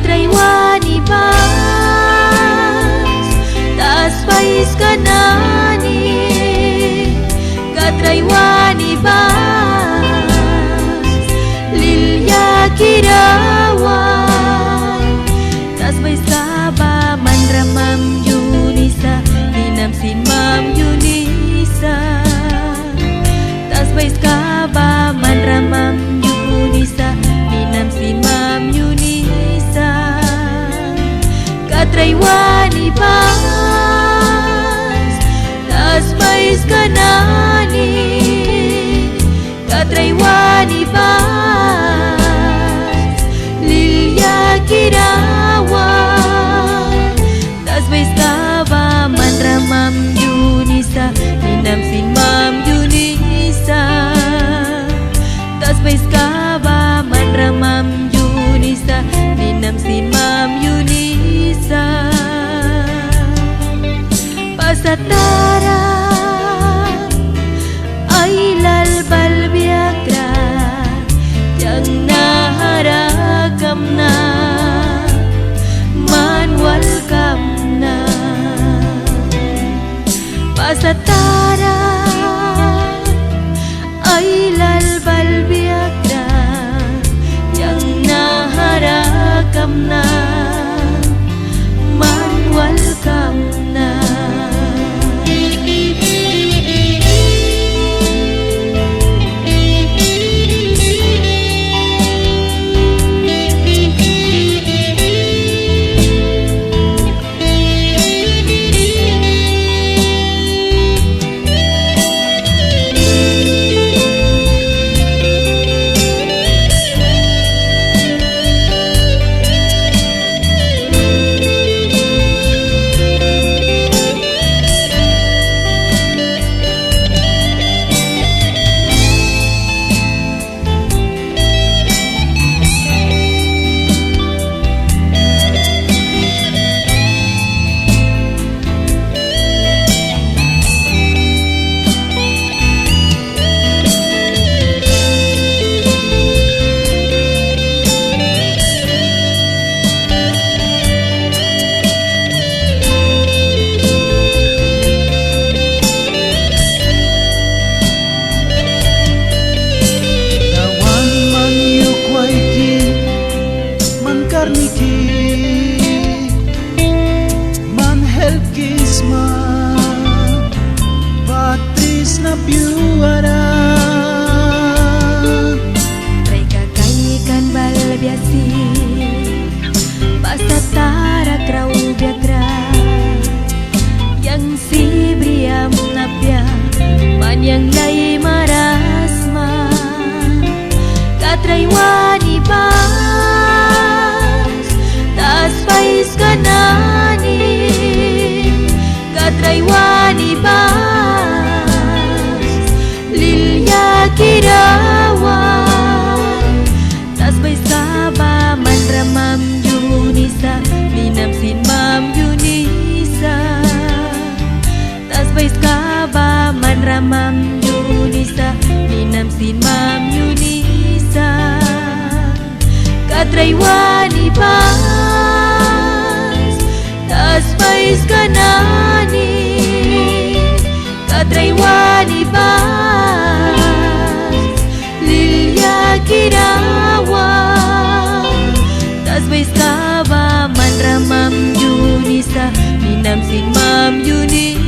katraiwani bas tas pais kanani katraiwani bas lilya kirawan tas pais kaba manramam Yunisa ninam sin mam Yunisa tas pais kaba manramam Yunisa ninam sin mam Yunisa katraiwani bas tas pais kanani katraiwani bas lilya kirawan tas pais kaba manramam Yunisa ninam sin mam Yunisa tas pais kaba manramam Yunisa ninam sin mam Yunisa pasatara ay lalbal biakra yang naharakam na manwal kam na pasatara ay lalbal biakra yang naharakam na manwal kam na Rekakaikan bal biasi pasatara krau biakra yang si briam napya man yang lai marasma katraiwani bas tas pais kanani katraiwani bas lilya kirawan tas pais kaba manramam Yunisa ninam sin mam Yunisa tas pais kaba manramam Yunisa ninam sin mam Yunisa katraiwani bas tas pais kanani katraiwani bas lilya kirawan tas pais kaba manramam Yunisa ninam sin mam Yunisa